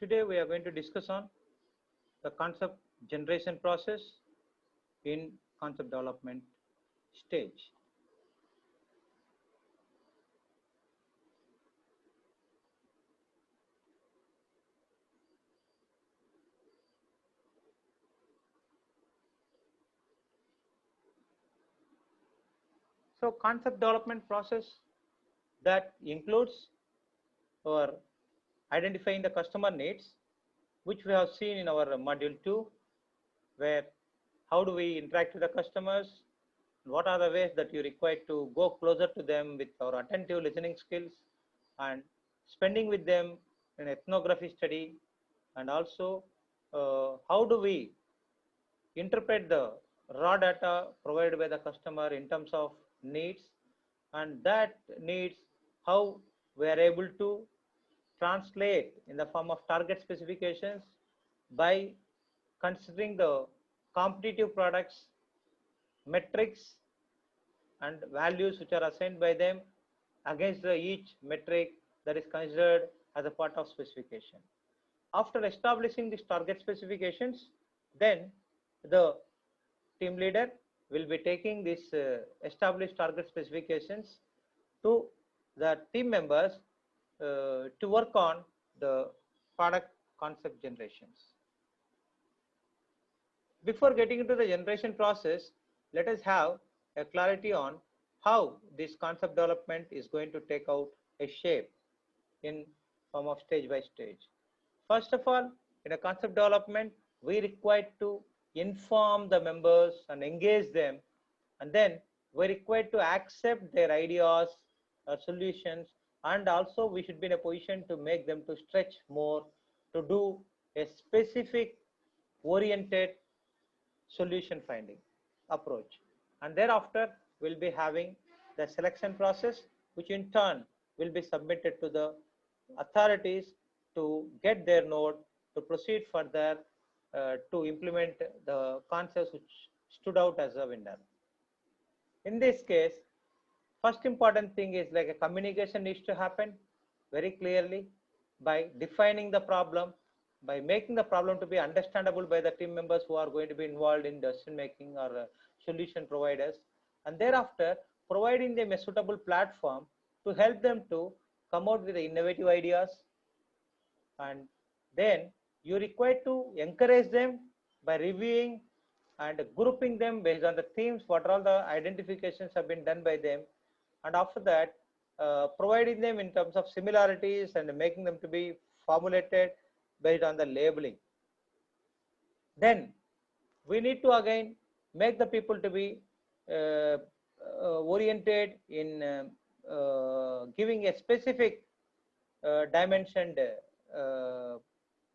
Today we are going to discuss on the concept generation process in concept development stage. So concept development process that includes our identifying the customer needs, which we have seen in our module 2, where how do we interact with the customers, what are the ways that you require to go closer to them with our attentive listening skills and spending with them in ethnography study, and also how do we interpret the raw data provided by the customer in terms of needs, and that needs how we are able to translate in the form of target specifications by considering the competitive products, metrics and values which are assigned by them against each metric that is considered as a part of specification. After establishing these target specifications, then the team leader will be taking these established target specifications to the team members to work on the product concept generations. Before getting into the generation process, let us have a clarity on how this concept development is going to take out a shape in form of stage by stage. First of all, in a concept development, we require to inform the members and engage them, and then we require to accept their ideas or solutions, and also we should be in a position to make them to stretch more to do a specific oriented solution finding approach. And thereafter we'll be having the selection process, which in turn will be submitted to the authorities to get their node to proceed further to implement the concepts which stood out as a winner. In this case, first important thing is like a communication needs to happen very clearly by defining the problem, by making the problem to be understandable by the team members who are going to be involved in decision making or solution providers, and thereafter providing them a suitable platform to help them to come out with the innovative ideas. And then you require to encourage them by reviewing and grouping them based on the themes, what all the identifications have been done by them, and after that providing them in terms of similarities and making them to be formulated based on the labeling. Then we need to again make the people to be oriented in giving a specific dimensioned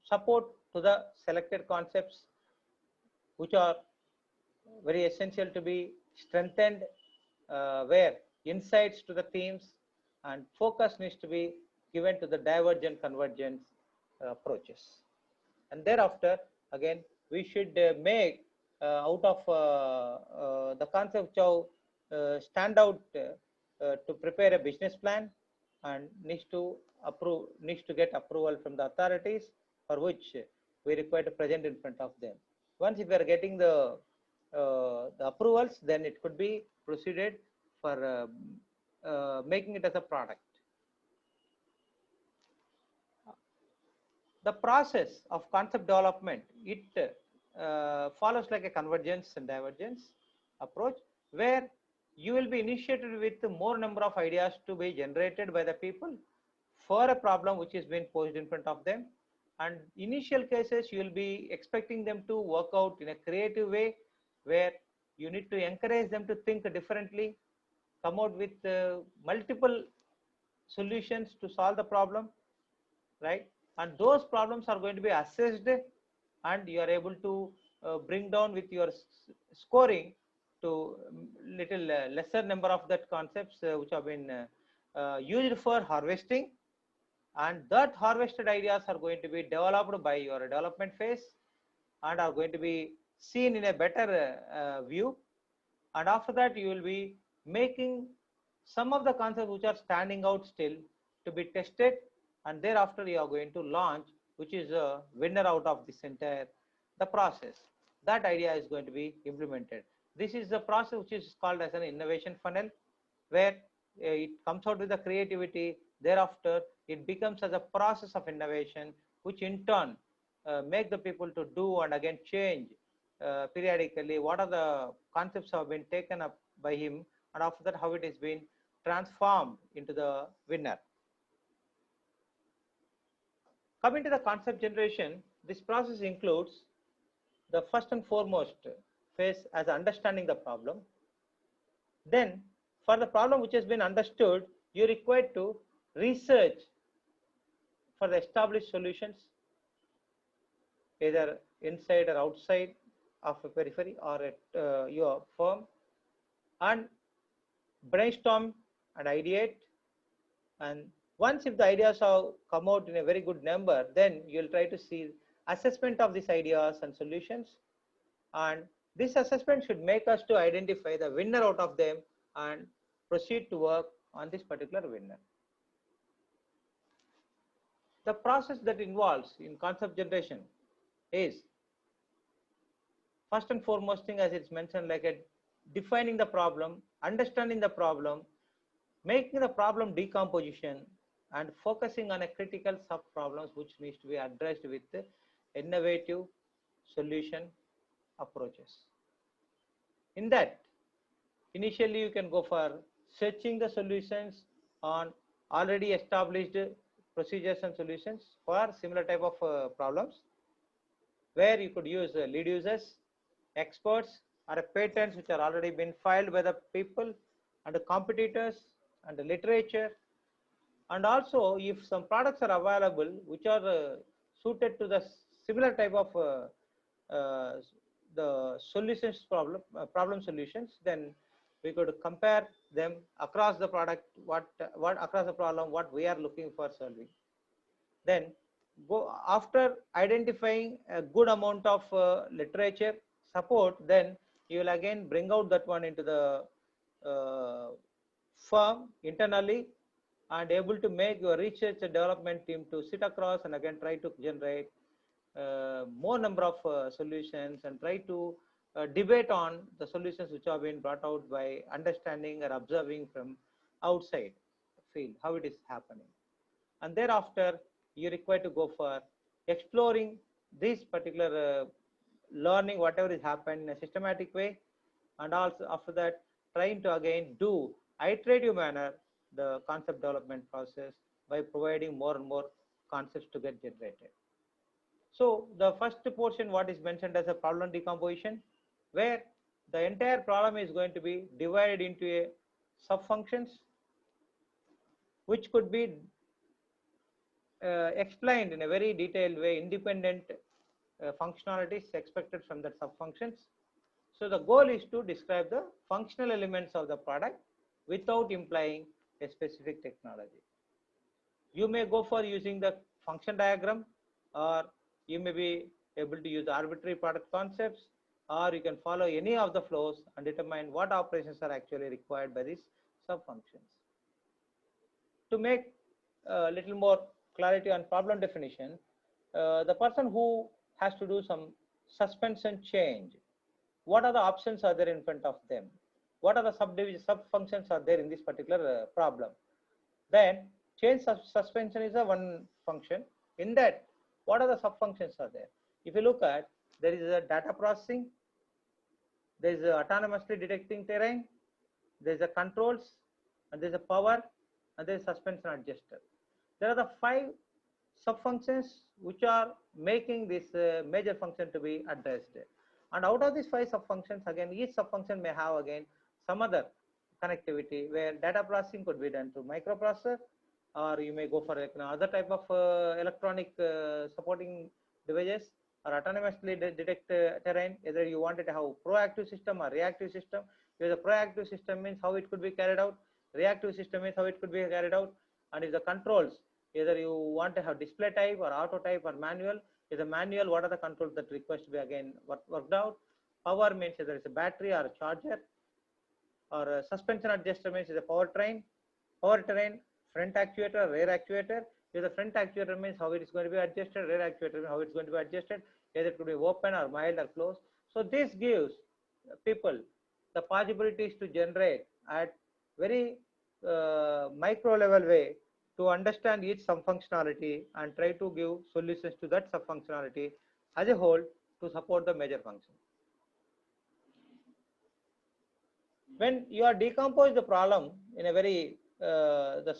support to the selected concepts, which are very essential to be strengthened, where insights to the themes and focus needs to be given to the divergent convergence approaches. And thereafter again we should make out of the concept which stand out to prepare a business plan and needs to get approval from the authorities, for which we require to present in front of them. Once if we are getting the approvals, then it could be proceeded for making it as a product. The process of concept development, it follows like a convergence and divergence approach, where you will be initiated with more number of ideas to be generated by the people for a problem which is being posed in front of them. And initial cases you will be expecting them to work out in a creative way, where you need to encourage them to think differently, come out with multiple solutions to solve the problem, right? And those problems are going to be assessed, and you are able to bring down with your scoring to little lesser number of that concepts which have been used for harvesting, and that harvested ideas are going to be developed by your development phase and are going to be seen in a better view. And after that you will be making some of the concepts which are standing out still to be tested, and thereafter you are going to launch which is a winner out of this entire the process. That idea is going to be implemented. This is the process which is called as an innovation funnel, where it comes out with the creativity. Thereafter, it becomes as a process of innovation, which in turn make the people to do and again change periodically what are the concepts have been taken up by him, and after that how it is been transformed into the winner. Coming to the concept generation, this process includes the first and foremost phase as understanding the problem. Then for the problem which has been understood, you require to research for the established solutions, either inside or outside of a periphery or at your firm, and brainstorm and ideate. And once if the ideas have come out in a very good number, then you'll try to see assessment of these ideas and solutions. And this assessment should make us to identify the winner out of them and proceed to work on this particular winner. The process that involves in concept generation is first and foremost thing, as it's mentioned, like a defining the problem, understanding the problem, making the problem decomposition, and focusing on a critical sub problems which needs to be addressed with innovative solution approaches. In that, initially you can go for searching the solutions on already established procedures and solutions for similar type of problems, where you could use lead users, experts, or patents which are already been filed by the people and the competitors and the literature. And also if some products are available which are suited to the similar type of the solutions problem solutions, then we could compare them across the product, what across the problem what we are looking for solving. Then go after identifying a good amount of literature support, then you will again bring out that one into the firm internally, and able to make your research and development team to sit across and again try to generate more number of solutions and try to debate on the solutions which have been brought out by understanding or observing from outside field how it is happening. And thereafter you require to go for exploring this particular learning whatever is happened in a systematic way, and also after that trying to again do iterative manner the concept development process by providing more and more concepts to get generated. So the first portion what is mentioned as a problem decomposition, where the entire problem is going to be divided into a sub functions which could be explained in a very detailed way, independent functionalities expected from the sub functions. So the goal is to describe the functional elements of the product without implying a specific technology. You may go for using the function diagram, or you may be able to use arbitrary product concepts, or you can follow any of the flows and determine what operations are actually required by these sub functions. To make a little more clarity on problem definition, the person who has to do some suspension change, what are the options are there in front of them, what are the sub functions are there in this particular problem. Then change suspension is a one function. In that, what are the sub functions are there? If you look at, there is a data processing, there is a autonomously detecting terrain, there is a controls, and there is a power, and there is suspension adjuster. There are the 5 sub functions which are making this major function to be addressed. And out of these 5 sub functions, again each sub function may have again some other connectivity, where data processing could be done through microprocessor, or you may go for other type of electronic supporting devices, or autonomously detect terrain. Either you wanted to have proactive system or reactive system. If the proactive system means how it could be carried out, reactive system means how it could be carried out. And if the controls, either you want to have display type or auto type or manual. If the manual, what are the controls that requires to be again worked out. Power means either it's a battery or a charger, or a suspension adjuster means is a powertrain, front actuator, rear actuator. If the front actuator means how it is going to be adjusted, rear actuator means how it's going to be adjusted, either it could be open or mild or closed. So this gives people the possibilities to generate at very micro level way to understand each sub functionality and try to give solutions to that sub functionality as a whole to support the major function. When you are decompose the problem in a very the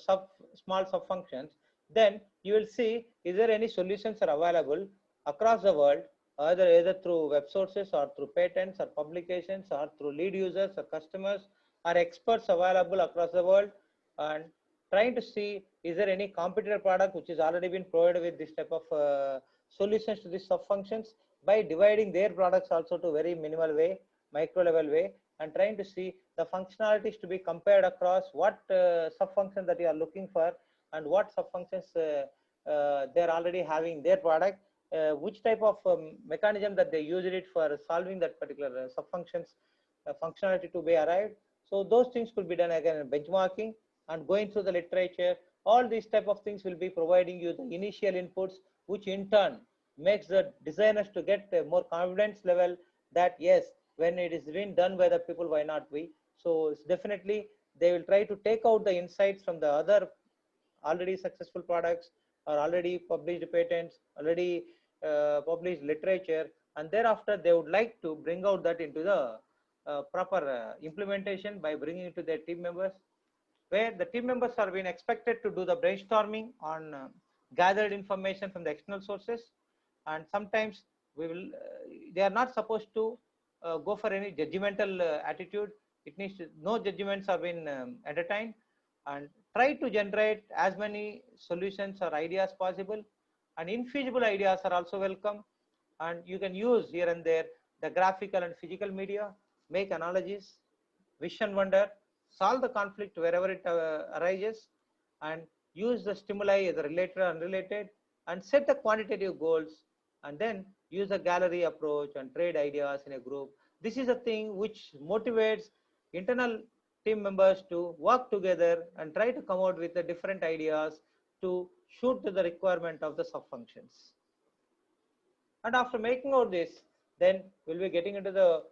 small sub functions, then you will see is there any solutions are available across the world, either through web sources or through patents or publications or through lead users or customers or experts available across the world, and trying to see is there any competitor product which is already been provided with this type of solutions to these sub functions, by dividing their products also to very minimal way, micro level way, and trying to see the functionalities to be compared across what sub function that you are looking for and what sub functions they're already having their product, which type of mechanism that they used it for solving that particular sub functions functionality to be arrived. So those things could be done again in benchmarking and going through the literature. All these type of things will be providing you the initial inputs, which in turn makes the designers to get a more confidence level that yes, when it is being done by the people, why not we? So it's definitely they will try to take out the insights from the other already successful products or already published patents, already published literature, and thereafter they would like to bring out that into the proper implementation by bringing it to their team members, where the team members are being expected to do the brainstorming on gathered information from the external sources, and sometimes we will they are not supposed to go for any judgmental attitude. It needs to, no judgments are being entertained, and try to generate as many solutions or ideas possible, and infeasible ideas are also welcome, and you can use here and there the graphical and physical media, make analogies, vision wonder, solve the conflict wherever it arises, and use the stimuli either related or unrelated, and set the quantitative goals, and then use the gallery approach and trade ideas in a group. This is a thing which motivates internal team members to work together and try to come out with the different ideas to shoot to the requirement of the sub functions. And after making out this, then we'll be getting into the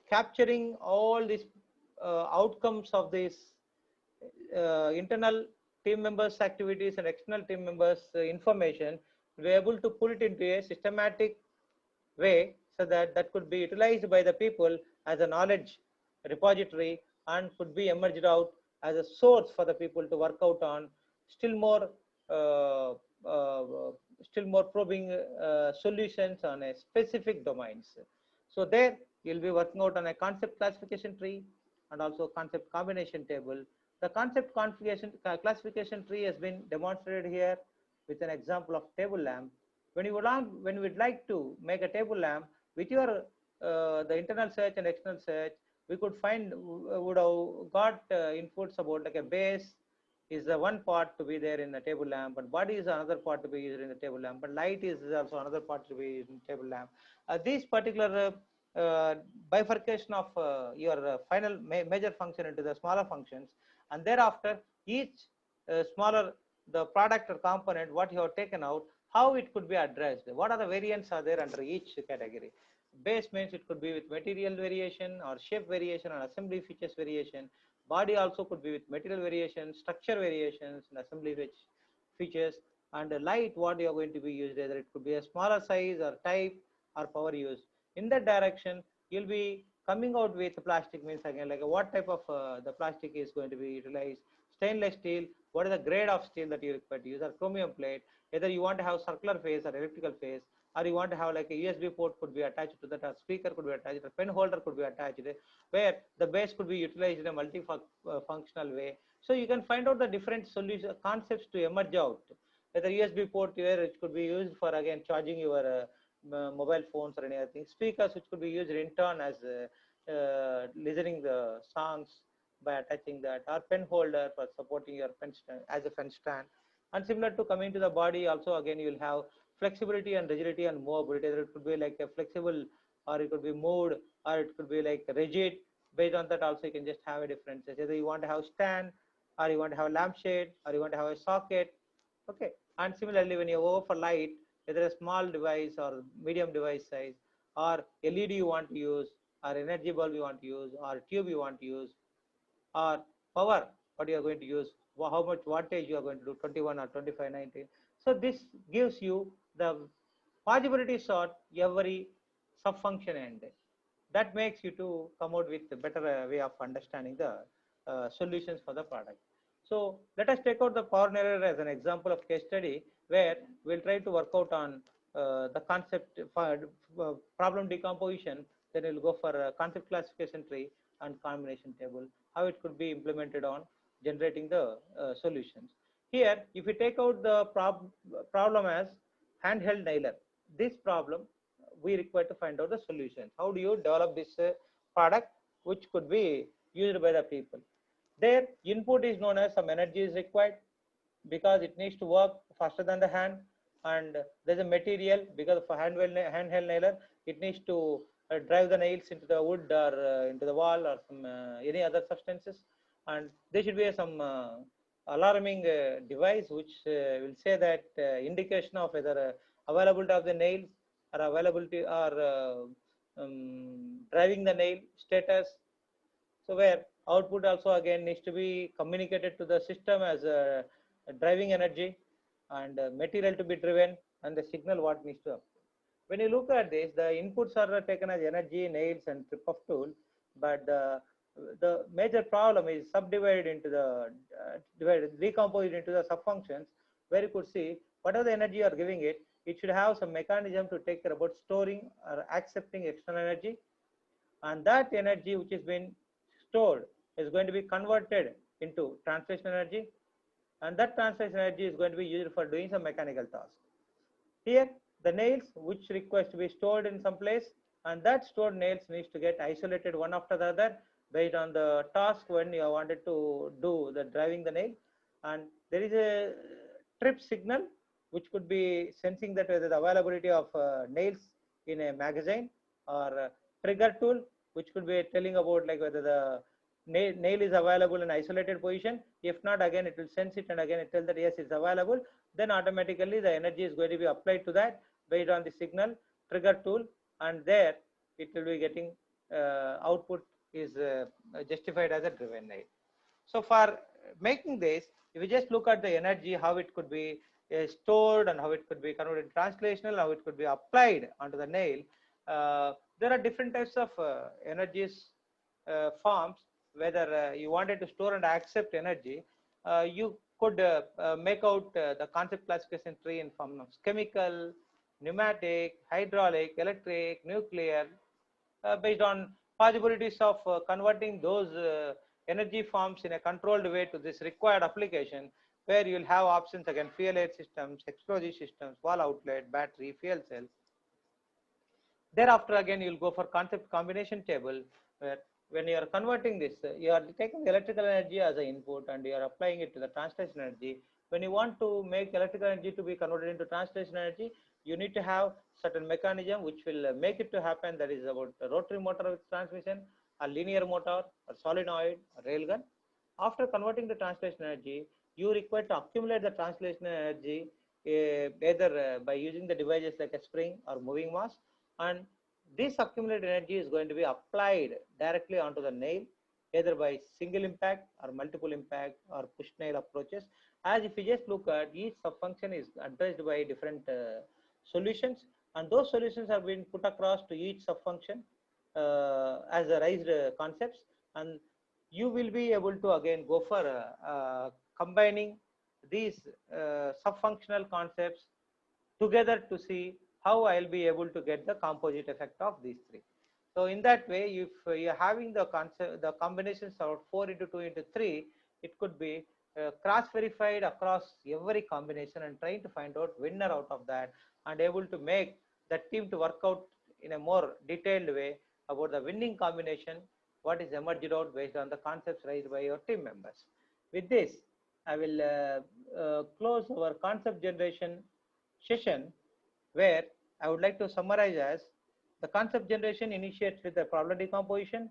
capturing all these outcomes of these internal team members activities and external team members information, we're able to put it into a systematic way so that that could be utilized by the people as a knowledge repository and could be emerged out as a source for the people to work out on still more uh, uh, still more probing solutions on a specific domains. So there you'll be working out on a concept classification tree and also concept combination table. The concept configuration classification tree has been demonstrated here with an example of table lamp. When you would like to make a table lamp with your the internal search and external search, we could find would have got inputs about like a base is the one part to be there in the table lamp, and body is another part to be used in the table lamp, and light is also another part to be used in the table lamp. These particular bifurcation of your final major function into the smaller functions, and thereafter each smaller the product or component what you have taken out, how it could be addressed, what are the variants are there under each category. Base means it could be with material variation or shape variation or assembly features variation. Body also could be with material variation, structure variations, and assembly features. And the light what you are going to be used, either it could be a smaller size or type or power use. In that direction, you'll be coming out with plastic means again like what type of the plastic is going to be utilized. Stainless steel, what is the grade of steel that you require to use, or chromium plate, either you want to have circular phase or elliptical phase, or you want to have like a USB port could be attached to that, or speaker could be attached, or pen holder could be attached, where the base could be utilized in a multi-functional way. So you can find out the different solution concepts to emerge out. Whether USB port where it could be used for again charging your mobile phones or any other thing. Speakers which could be used in turn as listening the songs by attaching that, or pen holder for supporting your pen stand as a pen stand. And similar to coming to the body also again you will have flexibility and rigidity and movability. It could be like a flexible, or it could be moved, or it could be like rigid. Based on that also you can just have a difference. Either you want to have stand or you want to have a lampshade, or you want to have a socket. Okay, and similarly, when you go for light, whether a small device or medium device size, or LED you want to use, or energy bulb you want to use, or tube you want to use, or power, what you are going to use, how much wattage you are going to do, 21 or 25, 19. So this gives you the possibilities of every sub-function end. That makes you to come out with a better way of understanding the solutions for the product. So let us take out the power error as an example of case study where we'll try to work out on the concept for problem decomposition. Then we'll go for a concept classification tree and combination table, how it could be implemented on generating the solutions. Here, if we take out the problem as handheld nailer, this problem we require to find out the solutions. How do you develop this product which could be used by the people? Their input is known as some energy is required because it needs to work faster than the hand, and there's a material because of a handheld nailer, it needs to drive the nails into the wood or into the wall or some any other substances, and there should be some alarming device which will say that indication of whether availability of the nails or availability or driving the nail status. So where output also again needs to be communicated to the system as a driving energy and material to be driven and the signal what needs to happen. When you look at this, the inputs are taken as energy, nails and trip of tool, but the major problem is subdivided into the decomposed into the subfunctions where you could see whatever the energy you are giving it, it should have some mechanism to take care about storing or accepting external energy, and that energy which has been stored is going to be converted into translation energy, and that translation energy is going to be used for doing some mechanical task. Here the nails which request to be stored in some place, and that stored nails needs to get isolated one after the other based on the task when you wanted to do the driving the nail, and there is a trip signal which could be sensing that whether the availability of nails in a magazine, or trigger tool which could be telling about like whether the nail is available in isolated position. If not, again it will sense it and again it tells that yes, it's available. Then automatically the energy is going to be applied to that based on the signal trigger tool, and there it will be getting output is justified as a driven nail. So for making this, if you just look at the energy, how it could be stored and how it could be converted translational, how it could be applied onto the nail, there are different types of energies forms. Whether you wanted to store and accept energy, you could make out the concept classification tree in form of chemical, pneumatic, hydraulic, electric, nuclear, based on possibilities of converting those energy forms in a controlled way to this required application, where you'll have options again: fuel air systems, explosive systems, wall outlet, battery, fuel cell. Thereafter again you'll go for concept combination table, where when you are converting this, you are taking the electrical energy as an input and you are applying it to the translation energy. When you want to make electrical energy to be converted into translation energy, you need to have certain mechanism which will make it to happen. That is about a rotary motor with transmission, a linear motor, a solenoid, a railgun. After converting the translation energy, you require to accumulate the translation energy either by using the devices like a spring or moving mass, and this accumulated energy is going to be applied directly onto the nail, either by single impact or multiple impact or push nail approaches. As if you just look at each subfunction is addressed by different solutions, and those solutions have been put across to each subfunction as a raised concepts, and you will be able to again go for combining these subfunctional concepts together to see how I'll be able to get the composite effect of these three. So in that way, if you're having the concept, the combinations of 4 into 2 into 3, it could be cross-verified across every combination and trying to find out winner out of that, and able to make the team to work out in a more detailed way about the winning combination, what is emerged out based on the concepts raised by your team members. With this, I will close our concept generation session, where I would like to summarize as the concept generation initiates with the problem decomposition,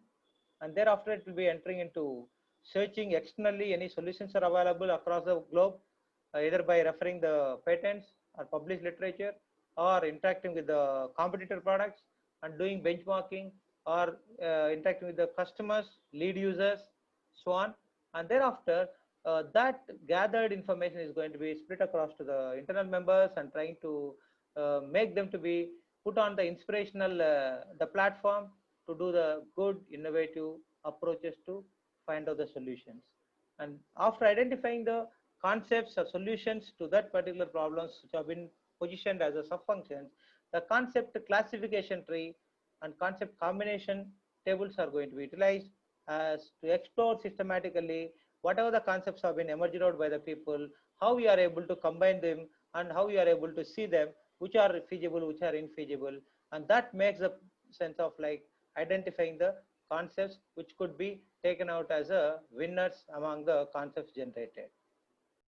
and thereafter it will be entering into searching externally any solutions are available across the globe, either by referring the patents or published literature, or interacting with the competitor products and doing benchmarking, or interacting with the customers, lead users, so on. And thereafter, that gathered information is going to be split across to the internal members and trying to make them to be put on the inspirational the platform to do the good innovative approaches to find out the solutions. And after identifying the concepts or solutions to that particular problems which have been positioned as a sub functions, the concept classification tree and concept combination tables are going to be utilized as to explore systematically whatever the concepts have been emerged out by the people, how we are able to combine them and how we are able to see them, which are feasible, which are infeasible. And that makes a sense of like identifying the concepts which could be taken out as a winners among the concepts generated.